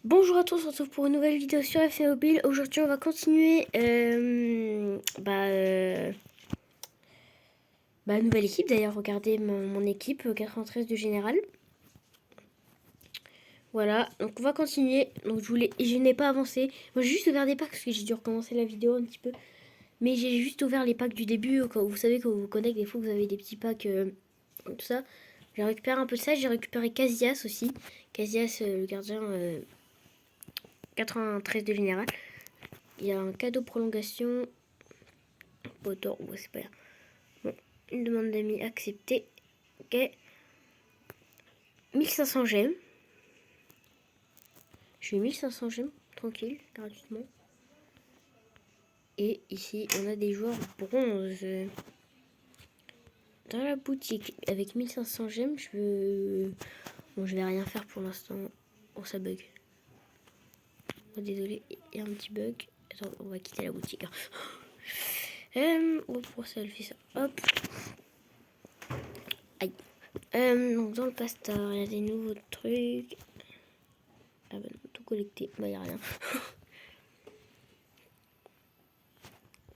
Bonjour à tous, on se retrouve pour une nouvelle vidéo sur FC Mobile. Aujourd'hui, on va continuer nouvelle équipe. D'ailleurs, regardez mon équipe 93 de général. Voilà, donc on va continuer. Donc je n'ai pas avancé. Moi, j'ai juste ouvert des packs parce que j'ai dû recommencer la vidéo un petit peu. Mais j'ai juste ouvert les packs du début. Quand vous savez, quand vous vous connectez, des fois vous avez des petits packs, tout ça. J'ai récupéré un peu de ça. J'ai récupéré Casillas aussi. Casillas, le gardien 93 de général. Il y a un cadeau prolongation. Autant, ouais, c'est pas grave. Bon, une demande d'amis acceptée. Ok. 1500 gemmes. J'ai 1500 gemmes, tranquille, gratuitement. Et ici, on a des joueurs bronze. Dans la boutique, avec 1500 gemmes, je veux... Bon, je vais rien faire pour l'instant. Oh, ça bug. Oh, désolé, il y a un petit bug. Attends, on va quitter la boutique. Oh, pourquoi ça, elle fait ça? Hop. Aïe. Donc, dans le pasteur, il y a des nouveaux trucs. Ah bah non, tout collecté. Bah, il n'y a rien.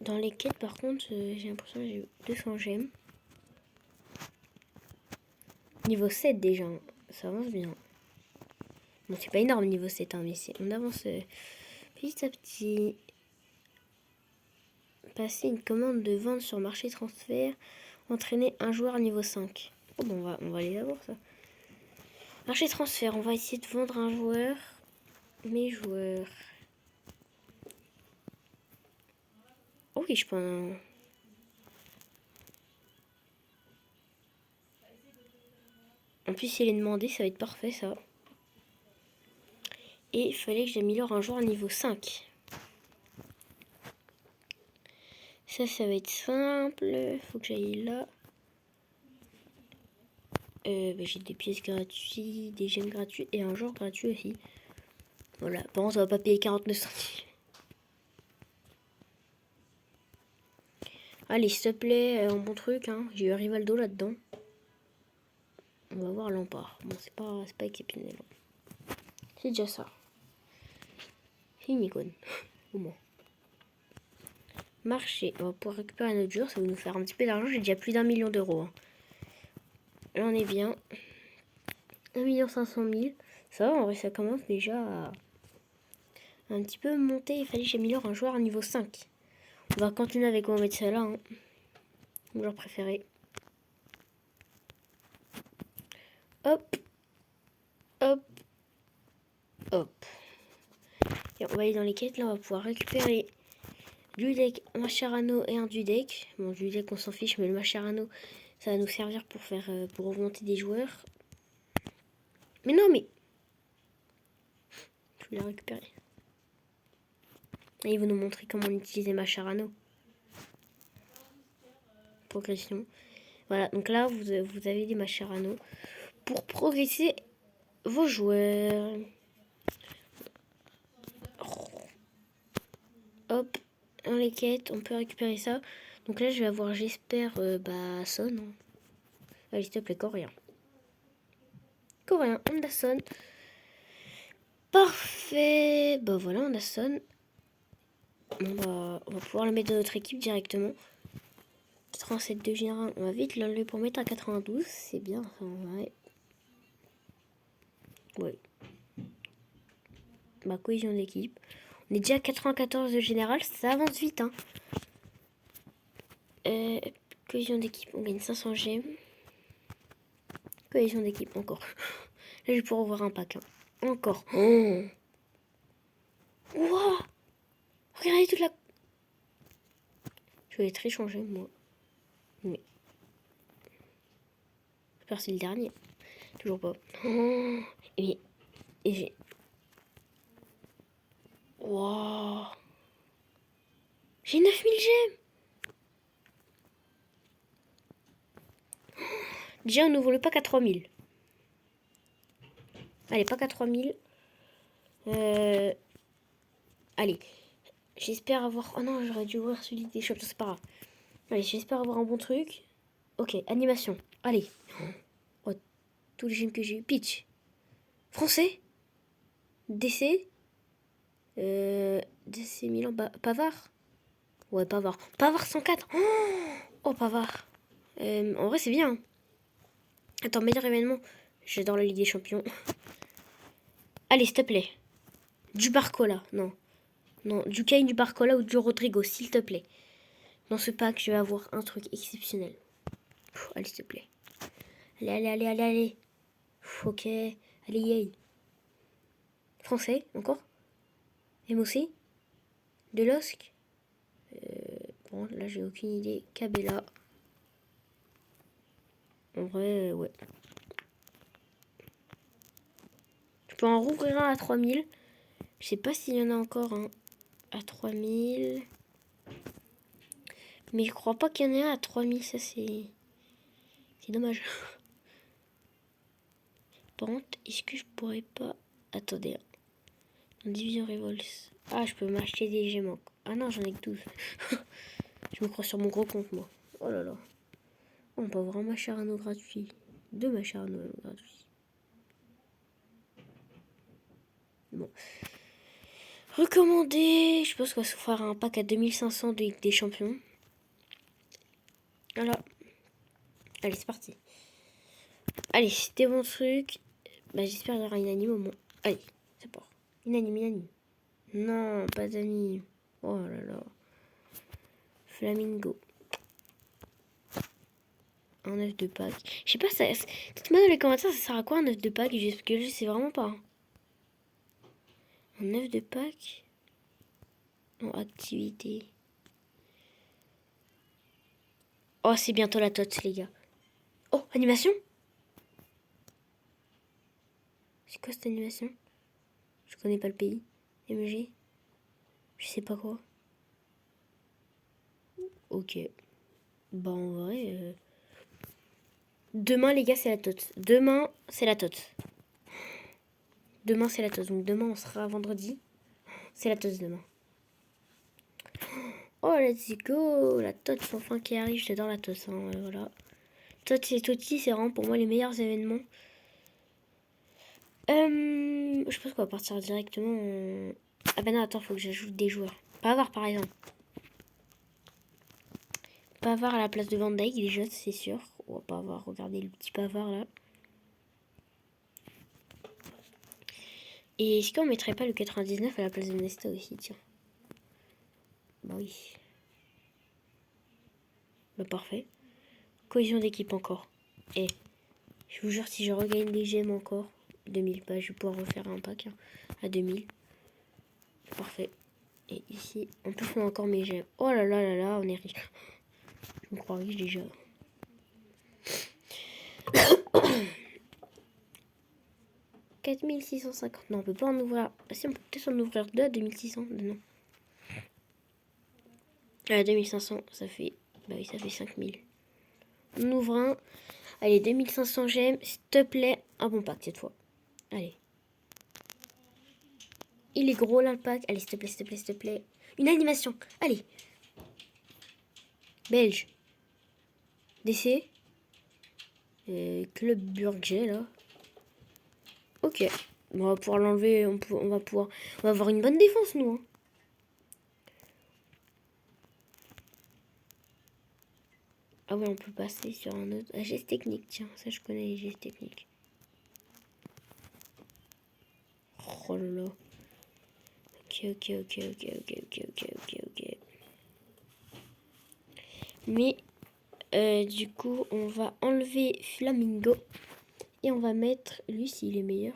Dans les quêtes, par contre, j'ai l'impression que j'ai 200 gemmes. Niveau 7 déjà, hein. Ça avance bien. Bon, c'est pas énorme niveau 7, hein, mais on avance petit à petit. Passer une commande de vente sur marché transfert. Entraîner un joueur niveau 5. Oh, bon, on va aller avoir ça. Marché transfert, on va essayer de vendre un joueur. Mes joueurs. Oh oui, je pense. En plus, il est demandé, ça va être parfait ça. Et il fallait que j'améliore un joueur niveau 5. Ça va être simple. Faut que j'aille là. J'ai des pièces gratuites, des gemmes gratuites et un joueur gratuit aussi. Voilà, par contre, on va pas payer 49 centimes. Allez, s'il te plaît, un bon truc. Hein. J'ai eu un Rivaldo là-dedans. On va voir Lampard. Bon, c'est pas exceptionnel. C'est déjà ça. C'est une icône. Au moins. Marché. On va pouvoir récupérer notre joueur. Ça va nous faire un petit peu d'argent. J'ai déjà plus d'1 million d'euros. Hein. Là, on est bien. 1 500 000. Ça va, en vrai, ça commence déjà à un petit peu monter. Il fallait que j'améliore un joueur à niveau 5. On va continuer avec Mohamed Salah. Hein. Mon joueur préféré. Hop. Hop. Hop. Et on va aller dans les quêtes. Là, on va pouvoir récupérer du deck Mascherano et un du deck. Bon, du deck, on s'en fiche, mais le Mascherano, ça va nous servir pour faire pour augmenter des joueurs. Mais non, mais... Je voulais récupérer. Et il va nous montrer comment on utilisait Mascherano. Progression. Voilà, donc là, vous avez des Mascherano pour progresser vos joueurs. Hop, dans les quêtes, on peut récupérer ça. Donc là, je vais avoir, j'espère, Son. Hein. Allez, s'il te plaît, coréen. Coréen, Anderson. Parfait. Bah voilà, Anderson. On va pouvoir le mettre dans notre équipe directement. 87 de général, on va vite l'enlever pour mettre à 92. C'est bien, ça, ouais. Ouais. Ma cohésion d'équipe. On est déjà à 94 de général, ça avance vite. Hein. Cohésion d'équipe, on gagne 500 gemmes. Cohésion d'équipe, encore. Là, je vais pouvoir ouvrir un pack. Hein. Encore. Oh. Wow. Regardez toute la... Je vais être échangé, moi. Mais... J'espère que c'est le dernier. Toujours pas. Oh. Et j'ai... Wow. J'ai 9000 gemmes. Déjà, on ouvre le pack à 3000. Allez, pack à 3000. Allez. J'espère avoir... Oh non, j'aurais dû ouvrir celui des shops. C'est pas grave. Allez, j'espère avoir un bon truc. Ok, animation. Allez. Oh, tous les gemmes que j'ai eu. Pitch. Français. DC. DC Milan. Pavard. Ouais, Pavard. Pavard 104. Oh, Pavard. En vrai, c'est bien. Hein. Attends, meilleur événement. J'adore la Ligue des Champions. Allez, s'il te plaît. Du Barcola. Non. Non, du Kane, du Barcola ou du Rodrigo, s'il te plaît. Dans ce pack, je vais avoir un truc exceptionnel. Allez, s'il te plaît. Allez. Ok. Allez, yay. Français, encore. MOC. Delosk. Bon, là, j'ai aucune idée. Cabella. En vrai, ouais. Je peux en rouvrir un à 3000. Je sais pas s'il y en a encore un à 3000. Mais je crois pas qu'il y en ait un à 3000. Ça, c'est dommage. Par contre, est-ce que je pourrais pas... Attendez. En division Revolts. Ah, je peux m'acheter des gemmes. Ah non, j'en ai que 12. Je me crois sur mon gros compte, moi. Oh là là. On peut avoir un Mascherano gratuit. 2 Mascherano gratuits. Bon. Recommandé. Je pense qu'on va se faire un pack à 2500 de Ligue des Champions. Voilà. Allez, c'est parti. Allez, c'était bon truc. Bah, j'espère qu'il y aura une anime au moins. Allez, c'est part. Une anime. Non, pas d'anime. Oh là là. Flamingo. Un œuf de Pâques. Je sais pas, ça. Dites-moi dans les commentaires, ça sert à quoi un œuf de Pâques? Parce que je sais vraiment pas. Un œuf de Pâques. En activité. Oh, c'est bientôt la tote, les gars. Oh, animation? C'est quoi cette animation? Je connais pas le pays. MG. Je sais pas quoi. Ok. Bah, en vrai. Demain, les gars, c'est la tote. Demain, c'est la tote. Demain, c'est la tote. Donc, demain, on sera vendredi. C'est la tote demain. Oh, let's go. La tote, enfin qui arrive. J'adore la tote. Hein, voilà. Tote et Toti, c'est vraiment pour moi les meilleurs événements. Je pense qu'on va partir directement en... Ah ben non, attends, faut que j'ajoute des joueurs. Pavard, par exemple. Pavard à la place de Van Dijk, déjà, c'est sûr. On va pas avoir, regardez le petit Pavard, là. Et est-ce qu'on mettrait pas le 99 à la place de Nesta aussi, tiens? Bah oui. Bah parfait. Cohésion d'équipe encore. Et je vous jure, si je regagne des gemmes encore, 2000, bah je vais pouvoir refaire un pack hein, à 2000. Parfait. Et ici, en plus on a encore mes gemmes. Oh là là là là, on est riche. Je me crois riche déjà. « 4650. Non, on peut pas en ouvrir. Ah, si, on peut peut-être en ouvrir 2 à 2600. Non. À 2500, ça fait... Bah oui, ça fait 5000. On ouvre un. Allez, 2500 gemmes. S'il te plaît, un bon pack cette fois. Allez. Il est gros là le pack. Allez, s'il te plaît, s'il te plaît, s'il te plaît. Une animation. Allez. Belge. DC. Club Burger là. Ok. On va pouvoir l'enlever. On va pouvoir... On va avoir une bonne défense nous. Hein. Ah ouais, on peut passer sur un autre... Ah, geste technique, tiens. Ça, je connais les gestes techniques. Oh là là. Ok. Mais, du coup, on va enlever Flamingo. Et on va mettre... Lui, s'il est meilleur.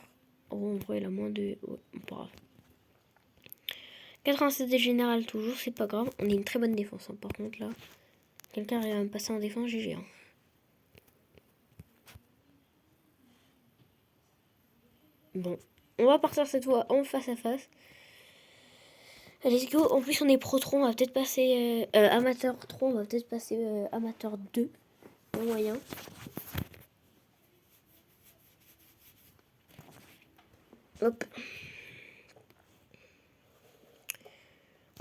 Oh, en vrai, il a moins de... Ouais, pas grave. 87 de général toujours, c'est pas grave. On est une très bonne défense, hein. Par contre, là... Quelqu'un arrive à me passer en défense, GG. Hein. Bon. On va partir cette fois en face à face. Let's go. En plus, on est pro 3. On va peut-être passer amateur 3. On va peut-être passer amateur 2. Au moyen. Hop.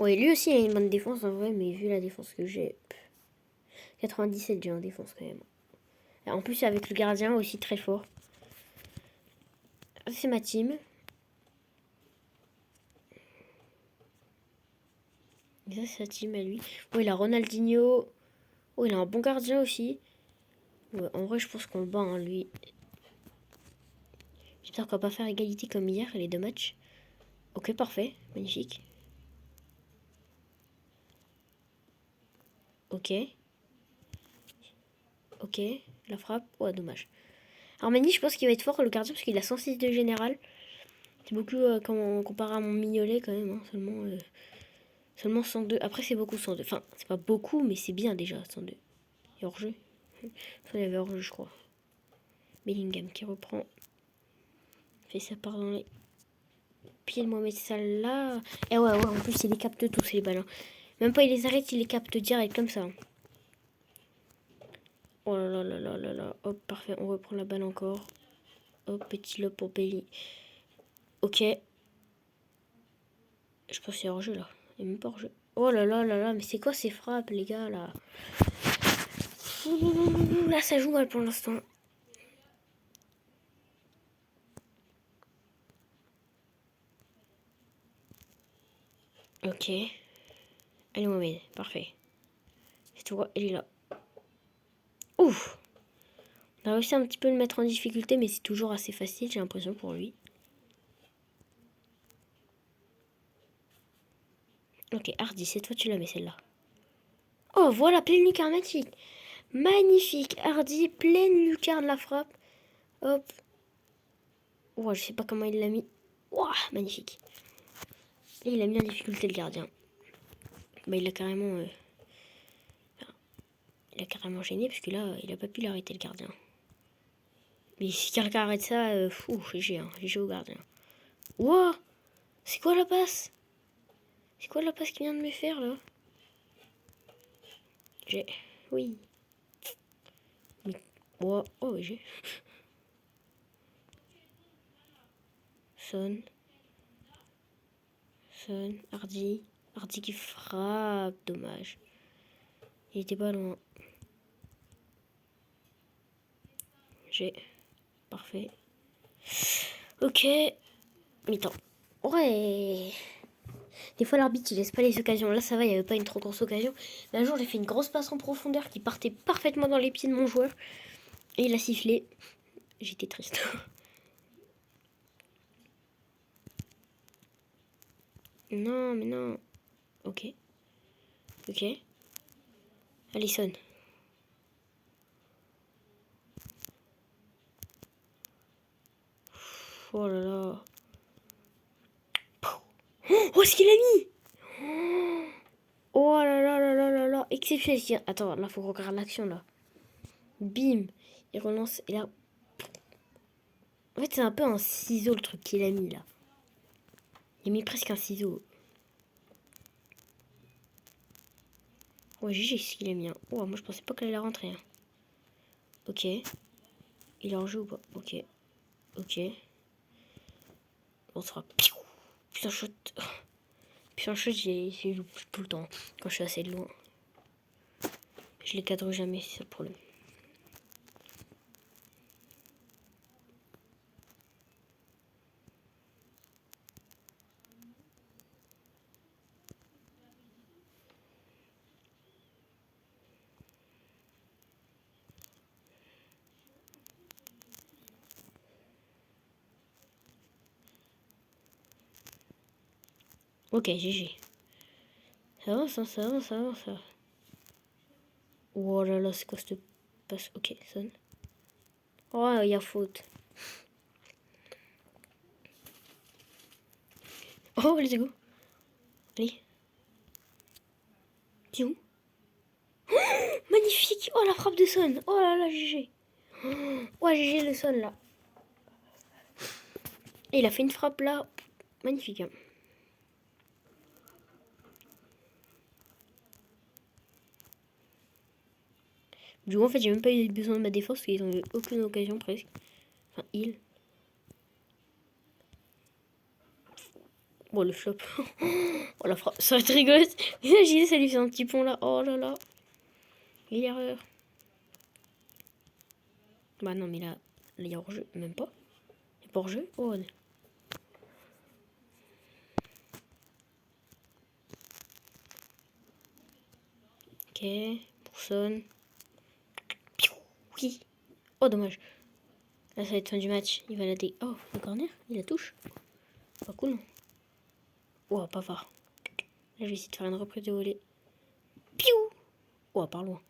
Ouais, lui aussi, il a une bonne défense en vrai. Mais vu la défense que j'ai... 97, j'ai en défense quand même. En plus, avec le gardien aussi très fort. C'est ma team. Et ça, c'est sa team à lui. Oh, il a Ronaldinho. Oh, il a un bon gardien aussi. Ouais, en vrai, je pense qu'on le bat, hein, lui. J'espère qu'on va pas faire égalité comme hier, les 2 matchs. Ok, parfait. Magnifique. Ok. Ok. La frappe. Ouais, dommage. Alors, Mani, je pense qu'il va être fort, le gardien, parce qu'il a 106 de général. C'est beaucoup comparé à mon Mignolet, quand même. Hein, seulement 102. Après, c'est beaucoup 102. Enfin, c'est pas beaucoup, mais c'est bien déjà, 102. Et hors-jeu. Enfin, il y avait hors-jeu, je crois. Bellingham qui reprend. Fait sa part dans les pied de Mohamed Salah. Et ouais, en plus, il les capte tous, les ballons. Même pas, il les arrête, il les capte direct, comme ça. Oh là là là là là là. Hop, parfait, on reprend la balle encore. Hop, petit lob pour Belly. Ok. Je pense qu'il y a hors-jeu, là. Il n'y a même pas hors-jeu. Oh là là là là, mais c'est quoi ces frappes, les gars, là? Là, ça joue mal pour l'instant. Ok. Allez, Mohamed, parfait. Tu vois, il est là. Ouf! On a réussi un petit peu à le mettre en difficulté, mais c'est toujours assez facile, j'ai l'impression, pour lui. Ok, Hardy, c'est toi, tu la mets celle-là. Oh, voilà, pleine lucarne, magnifique. Magnifique. Hardy, pleine lucarne, la frappe. Hop. Oh, je sais pas comment il l'a mis. Ouah, magnifique. Et il a mis en difficulté le gardien. Bah, il a carrément gêné, parce que là, il a pas pu l'arrêter, le gardien. Mais si quelqu'un arrête ça, GG au gardien. Ouah. C'est quoi la passe? C'est quoi la passe qu'il vient de me faire, là? Oui. Mais... Oh, j'ai... Son, Hardy. Hardy qui frappe, dommage. Il était pas loin. Parfait. Ok. Mi-temps. Ouais. Des fois, l'arbitre, il laisse pas les occasions. Là, ça va, il n'y avait pas une trop grosse occasion. Mais un jour, j'ai fait une grosse passe en profondeur qui partait parfaitement dans les pieds de mon joueur. Et il a sifflé. J'étais triste. Non, mais non. Ok. Ok. Alisson. Oh là là. Oh, ce qu'il a mis! Oh là là là là là là. Exceptionnel. Attends, là, faut regarder l'action, là. Bim. Il relance. Et là... En fait, c'est un peu un ciseau, le truc qu'il a mis, là. Il a mis presque un ciseau. Ouais, GG, ce qu'il a mis. Hein. Oh, moi, je pensais pas qu'elle allait rentrer. Hein. Ok. Il est en jeu ou pas? Ok. Ok. On se fera... Putain, shot. Putain, shot, j'ai loupé tout le temps. Quand je suis assez loin. Je les cadre jamais, c'est ça le problème. Ok, GG. Ça avance, hein, ça avance, ça avance, ça. Oh là là, c'est quoi cette passe? Ok, sonne. Oh, il y a faute. Oh, let's go. Allez. T'es où? Oh, magnifique. Oh, la frappe de Son. Oh là là, GG. Oh, GG le Son, là. Et il a fait une frappe, là. Magnifique. Hein. Du coup, en fait, j'ai même pas eu besoin de ma défense parce qu'ils ont eu aucune occasion presque. Enfin, il. Bon, le flop. Oh, la frappe. Ça va être rigolote. Imaginez, ça lui fait un petit pont là. Oh là là. Il erreur. Bah non, mais là, il y a hors-jeu. Même pas. Il n'y a pas hors-jeu. Oh. Ok, personne. Oui. Oh, dommage. Là, ça va être fin du match. Il va la dé... Oh, le corner, il la touche. Pas cool. Oh, pas fort. Là, je vais essayer de faire une reprise de volée. Piou. Oh, par loin.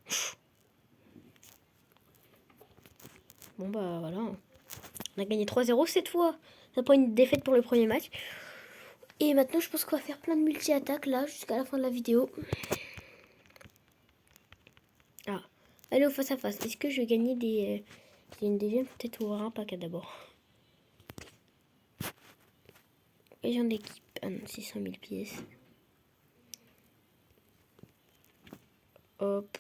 Bon, bah, voilà. On a gagné 3-0 cette fois. Ça prend une défaite pour le premier match. Et maintenant, je pense qu'on va faire plein de multi-attaques, là, jusqu'à la fin de la vidéo. Ah. Allez, au face-à-face. Est-ce que je vais gagner des... J'ai une deuxième, peut-être ouvrir un pack d'abord. Légende d'équipe. Ah non, 600 000 pièces. Hop.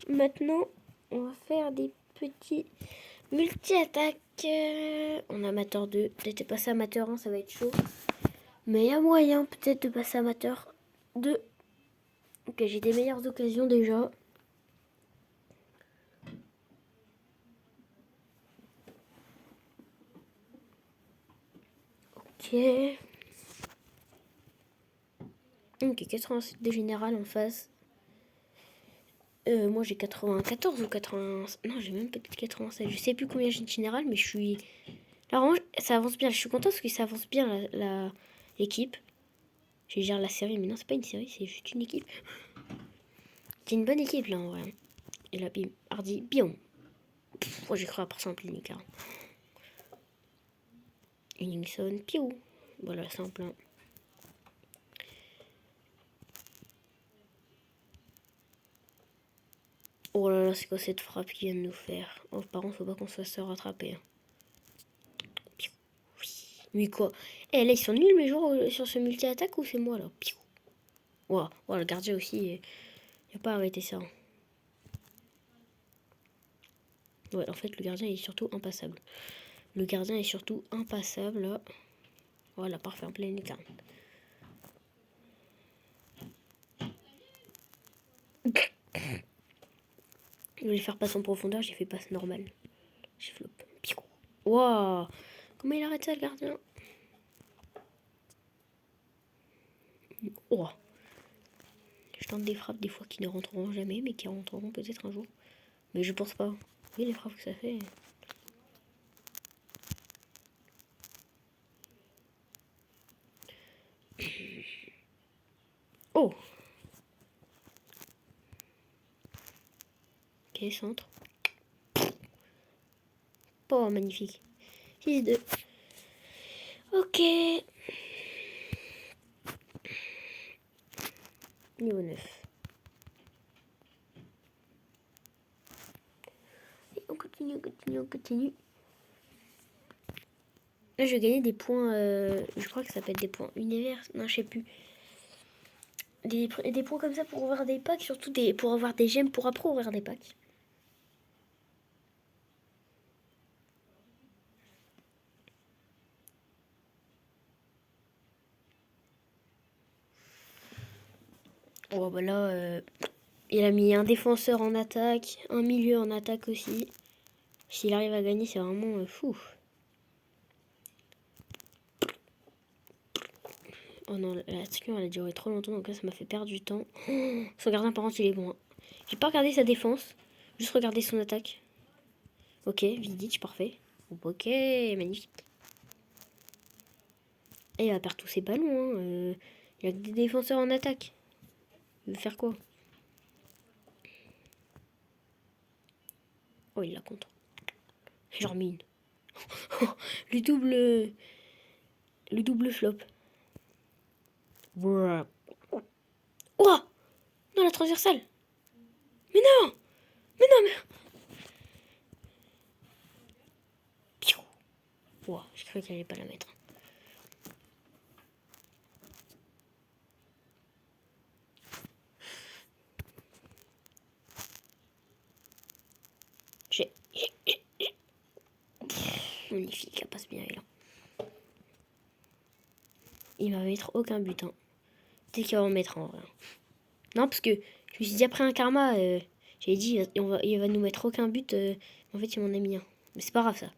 Maintenant, on va faire des petits multi-attaques. On a amateur 2. Peut-être passer amateur 1, ça va être chaud. Mais il y a moyen peut-être de passer amateur 2. Ok, j'ai des meilleures occasions déjà. Ok. Ok, 87 de général en face. Moi j'ai 94 ou 80... Non, j'ai même peut-être 87. Je sais plus combien j'ai de général, mais je suis... Là, vraiment, ça avance bien. Je suis contente parce que ça avance bien l'équipe. Je gère la série, mais non, c'est pas une série, c'est juste une équipe. C'est une bonne équipe là en vrai. Et là, bim, Hardy, biom. Moi j'ai cru à part en clinique. Hein. Uningson, piou. Voilà, simple. Hein. Oh là là, c'est quoi cette frappe qu'il vient de nous faire? Oh, par contre, faut pas qu'on se fasse rattraper. Hein. Piou. Oui. Mais quoi? Eh là, ils sont nuls mes joueurs sur ce multi-attaque ou c'est moi là? Piou. Wow. Oh, le gardien aussi, il a pas arrêté ça. Hein. Ouais, en fait, le gardien est surtout impassable. Le gardien est surtout impassable là. Voilà, parfait, en plein écart. Je voulais faire passe en profondeur, j'ai fait passe normale. J'ai flop. Waouh! Comment il arrête ça, le gardien? Oh! Je tente des frappes des fois qui ne rentreront jamais, mais qui rentreront peut-être un jour. Mais je pense pas. Oui, les frappes que ça fait. Oh! Ok, centre. Oh, magnifique. 6-2. Ok. Niveau 9. Et on continue, on continue, on continue. Là, je vais gagner des points. Je crois que ça s'appelle des points univers. Non, je sais plus. Des points comme ça pour ouvrir des packs. Surtout pour avoir des gemmes pour après ouvrir des packs. Oh, bah là, il a mis un défenseur en attaque, un milieu en attaque aussi. S'il arrive à gagner, c'est vraiment fou. Oh non, la stream elle a duré trop longtemps, donc là ça m'a fait perdre du temps. Oh, son gardien par contre il est bon. Hein. J'ai pas regardé sa défense, juste regardé son attaque. Ok, Vidic, parfait. Ok, magnifique. Et il va perdre tous ses ballons. Hein. Il y a que des défenseurs en attaque. Il veut faire quoi? Oh, il la contre. Genre mine. le double. Le double flop. Oh! Non, la transversale! Mais non! Mais non, mais. Piou! Oh, je croyais qu'il allait pas la mettre. Magnifique, elle passe bien, elle. Il va mettre aucun but. Hein. Peut-être qu'il va en mettre en vrai. Non, parce que je me suis dit après un karma, j'avais dit il va nous mettre aucun but. En fait, il m'en a mis un. Mais c'est pas grave ça.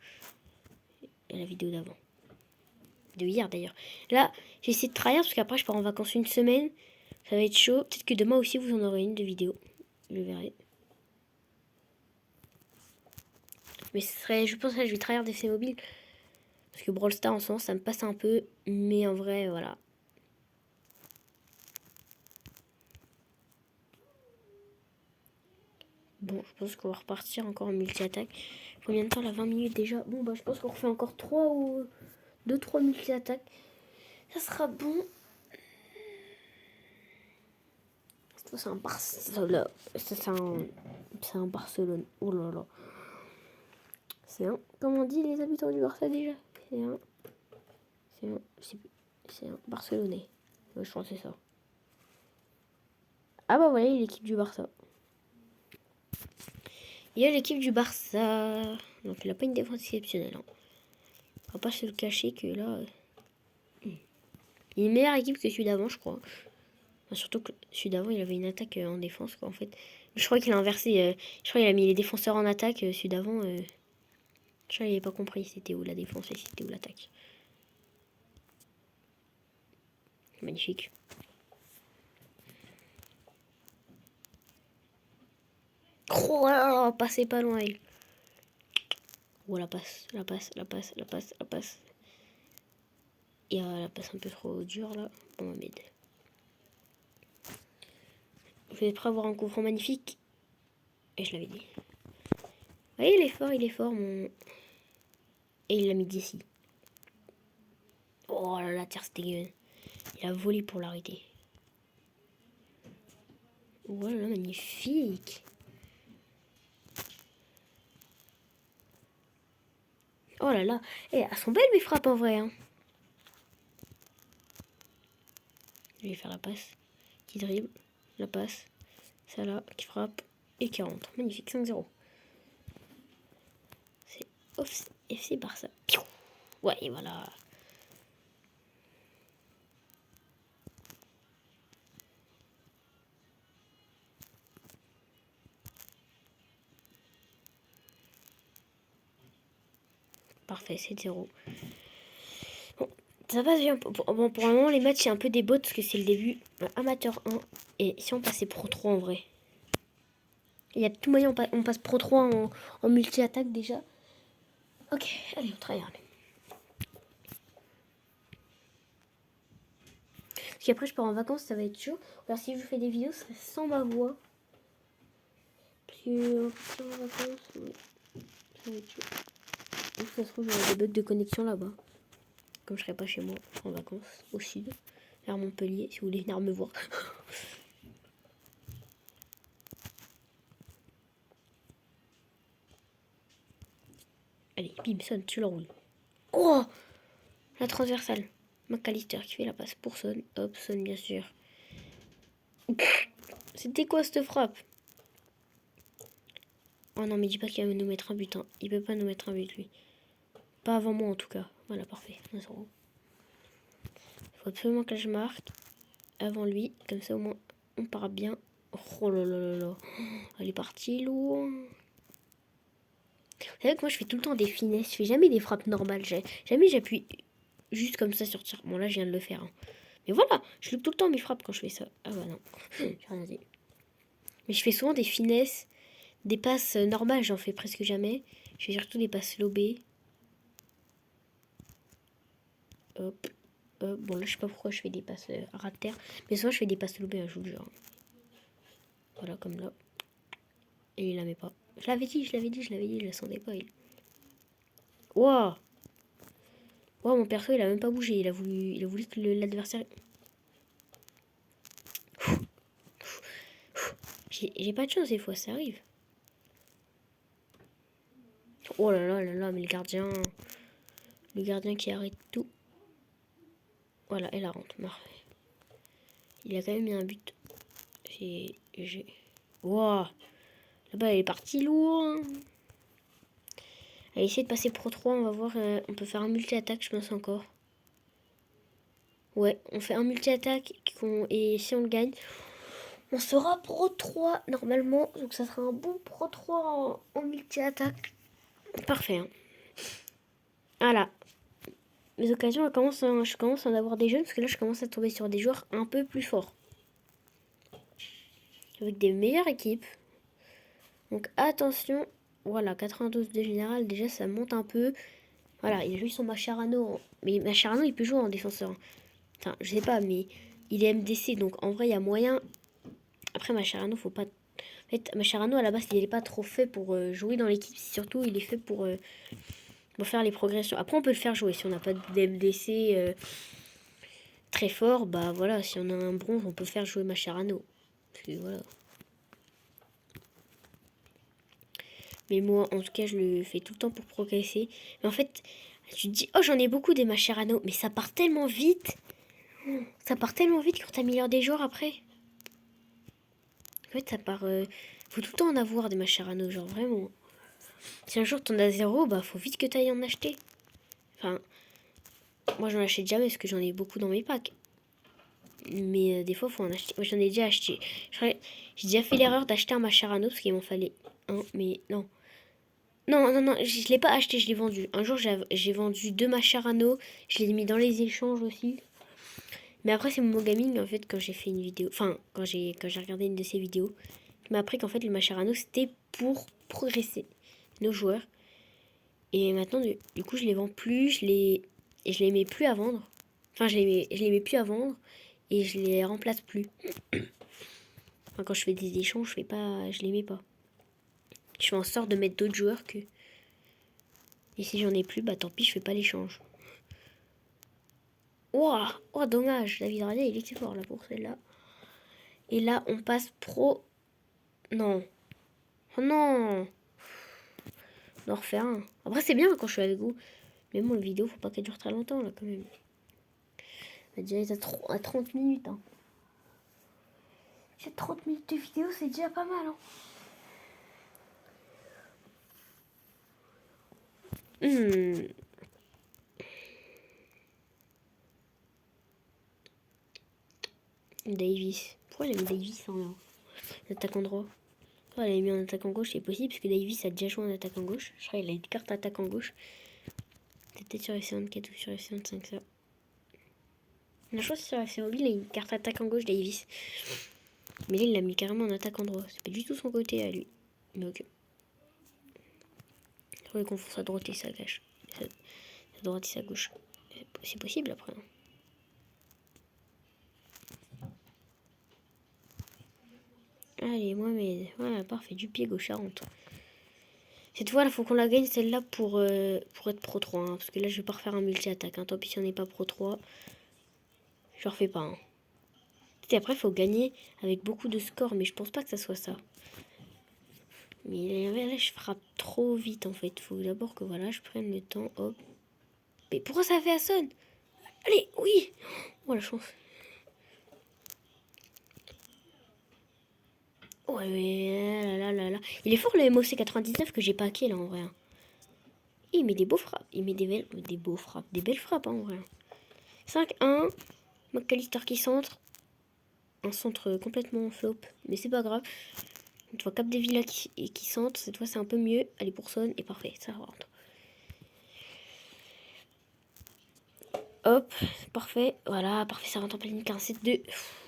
la vidéo d'avant. De hier d'ailleurs. Là, j'essaie de travailler parce qu'après je pars en vacances une semaine. Ça va être chaud. Peut-être que demain aussi vous en aurez une de vidéo. Je verrai. Mais ce serait, je pense que je vais travailler des FC Mobile. Parce que Brawl Stars en ce moment ça me passe un peu. Mais en vrai, voilà. Bon, je pense qu'on va repartir encore en multi-attaque. Combien de temps là? 20 minutes déjà. Bon, bah je pense qu'on refait encore 3 ou 2-3 multi-attaques. Ça sera bon. C'est un Barcelone. C'est un Barcelone. Oh là là. C'est un. Comment on dit les habitants du Barça déjà? C'est un. C'est un Barcelonais. Ouais, je pense que c'est ça. Ah bah voilà, l'équipe du Barça. Il y a l'équipe du Barça. Donc il n'a pas une défense exceptionnelle. Hein. On va pas se le cacher que là. Il est une meilleure équipe que celui d'avant, je crois. Enfin, surtout que celui d'avant, il avait une attaque en défense, quoi, en fait. Je crois qu'il a inversé. Je crois qu'il a mis les défenseurs en attaque. Celui d'avant, je crois qu'il n'avait pas compris c'était où la défense et c'était où l'attaque. Magnifique. Oh là là, passez pas loin, elle. Oh, la passe. Et la passe un peu trop dure, là. Bon, Mohamed. Vous êtes prêts à avoir un coup franc magnifique? Et je l'avais dit. Vous voyez, il est fort, mon... Et il l'a mis d'ici. Oh là là, Ter Stegen. Il a volé pour l'arrêter. Oh là là, magnifique. Oh là là. Eh, elles sont belles mes frappes en vrai. Hein. Je vais faire la passe. Qui dribble. La passe. Ça là, qui frappe. Et qui rentre. Magnifique, 5-0. C'est FC Barça. Ouais, et voilà. Parfait, c'est 0. Bon, ça passe bien. Bon, pour le moment, les matchs, c'est un peu des bots parce que c'est le début. Amateur 1. Et si on passait Pro 3 en vrai? Il y a tout moyen, on passe Pro 3 en multi-attaque déjà. Ok, allez, on travaille. Parce qu'après, je pars en vacances, ça va être chaud. Alors, si je vous fais des vidéos, ce serait sans ma voix. Parce que en vacances, ouais, ça va être chaud. Donc, ça se trouve, j'aurai des bugs de connexion là-bas. Comme je serai pas chez moi, en vacances, au sud, vers Montpellier, si vous voulez venir me voir. Allez, bim, Son, tu l'enroules. Oh, la transversale. McAllister qui fait la passe pour Son. Hop, Son, bien sûr. C'était quoi cette frappe? Oh non, mais dis pas qu'il va nous mettre un but. Hein. Il peut pas nous mettre un but, lui. Pas avant moi, en tout cas. Voilà, parfait. Il faut absolument que je marque avant lui. Comme ça, au moins, on part bien. Oh là là là là. Elle est partie, lourd. Vous savez que moi, je fais tout le temps des finesses. Je fais jamais des frappes normales. Jamais j'appuie juste comme ça sur tir. Bon, là, je viens de le faire. Hein. Mais voilà, je loupe tout le temps mes frappes quand je fais ça. Ah bah non, j'ai rien dit. Mais je fais souvent des finesses. Des passes normales, j'en fais presque jamais. Je fais surtout des passes lobées. Hop. Bon, là, je sais pas pourquoi je fais des passes à ras de terre. Mais souvent, je fais des passes lobées, je vous le jure. Voilà, comme là. Et il la met pas. Je l'avais dit, je la sentais pas. Waouh! Wow, mon perso, il a même pas bougé. Il a voulu que l'adversaire... J'ai pas de chance des fois, ça arrive. Oh là là là là, mais le gardien... Le gardien qui arrête tout. Voilà, et la rentre. Parfait. Il a quand même mis un but. Wow. Là-bas, elle est partie loin. Allez, essayer de passer Pro 3. On va voir. On peut faire un multi-attaque, je pense encore. Ouais, on fait un multi-attaque. Et si on le gagne, on sera Pro 3 normalement. Donc ça sera un bon Pro 3 en multi-attaque. Parfait. Hein. Voilà. Mes occasions, je commence à en avoir des jeunes parce que là, je commence à tomber sur des joueurs un peu plus forts. Avec des meilleures équipes. Donc attention. Voilà, 92 de général, déjà ça monte un peu. Voilà, il a joué son Mascherano. Mais Mascherano, il peut jouer en défenseur. Enfin, je sais pas, mais il est MDC, donc en vrai, il y a moyen. Après, Mascherano, faut pas. En fait, Mascherano, à la base, il n'est pas trop fait pour jouer dans l'équipe. Surtout, il est fait pour faire les progressions. Après, on peut le faire jouer. Si on n'a pas d'MDC très fort, bah voilà, si on a un bronze, on peut faire jouer Mascherano. Puis voilà. Mais moi, en tout cas, je le fais tout le temps pour progresser. Mais en fait, tu te dis, oh, j'en ai beaucoup des Mascherano, mais ça part tellement vite. Ça part tellement vite quand t'améliores des joueurs après. En fait, ça part. Faut tout le temps en avoir des Mascherano, genre vraiment. Si un jour t'en as zéro, bah faut vite que t'ailles en acheter. Enfin, moi j'en achète jamais parce que j'en ai beaucoup dans mes packs. Mais des fois, faut en acheter. Moi j'en ai déjà acheté. J'ai déjà fait l'erreur d'acheter un Mascherano parce qu'il m'en fallait un, mais non. Non, je l'ai pas acheté, je l'ai vendu. Un jour, j'ai vendu 2 Mascherano. Je l'ai mis dans les échanges aussi. Mais après, c'est mon gaming, en fait, quand j'ai fait une vidéo. Enfin, quand j'ai regardé une de ses vidéos. Il m'a appris qu'en fait, le Mascherano, c'était pour progresser nos joueurs. Et maintenant, du coup, je les vends plus. Et je les mets plus à vendre. Enfin, je les mets plus à vendre. Et je les remplace plus. Enfin, quand je fais des échanges, je les mets pas. Je fais en sorte de mettre d'autres joueurs que. Et si j'en ai plus, bah tant pis, je fais pas l'échange. Ouah, oh, dommage. David Raya, il était fort là pour celle-là. Et là, on passe pro. Non. Oh non. On en refait un. Après, c'est bien quand je suis avec vous. Mais bon, la vidéo, faut pas qu'elle dure très longtemps là quand même. On a déjà à 30 minutes. Hein. J'ai 30 minutes de vidéo, c'est déjà pas mal. Hein. Davis. Pourquoi elle a mis Davis en attaquant droit? Pourquoi elle a mis en attaquant gauche? C'est possible parce que Davis a déjà joué en attaquant gauche. Je crois qu'il a une carte attaquant gauche. Peut-être sur FC24 ou sur FC25 ça. La chose sur FC Mobile, il a une carte attaquant gauche Davis. Mais là, il l'a mis carrément en attaquant droit. C'est pas du tout son côté à lui. Mais ok. Il faudrait qu'on fasse sa droite et sa gauche. Sa droite et sa gauche. C'est possible après. Hein. Allez, Mohamed. Voilà, parfait. Du pied gauche à rentre. Cette fois, il faut qu'on la gagne celle-là pour être pro 3. Hein, parce que là, je vais pas refaire un multi-attaque. Hein. Tant pis si on n'est pas pro 3. Je refais pas. Hein. Et après, il faut gagner avec beaucoup de scores. Mais je pense pas que ça soit ça. Mais là, je frappe trop vite en fait. Il faut d'abord que voilà, je prenne le temps. Hop. Mais pourquoi ça fait Hassan? Allez, oui. Oh la chance. Ouais, mais là. Il est fort le MOC 99 que j'ai pas hacké là en vrai. Il met des beaux frappes. Il met des beaux frappes. Des belles frappes hein, en vrai. 5-1. McAllister qui centre. Un centre complètement flop. Mais c'est pas grave. Une fois Cap des Villas qui centre. Cette fois c'est un peu mieux. Allez pour Son. Et parfait. Ça rentre. Hop. Parfait. Voilà. Parfait. Ça rentre en pleine 15-7-2.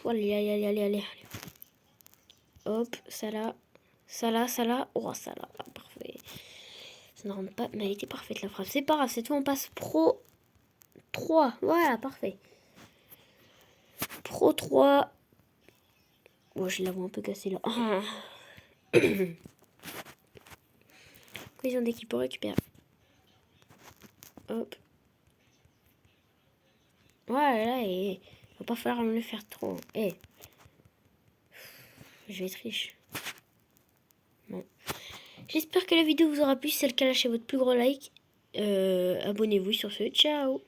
Allez. Hop. Ça là. Oh ça là. Parfait. Ça ne rentre pas. Mais elle était parfaite la frappe. C'est pas grave. Cette fois on passe pro 3. Voilà. Parfait. Pro 3. Bon, je la vois un peu cassée là. Cohésion d'équipe pour récupérer. Hop. Voilà, et va pas falloir me le faire trop. Eh. Je vais être riche. Bon. J'espère que la vidéo vous aura plu. Si c'est le cas, lâchez votre plus gros like. Abonnez-vous sur ce. Ciao.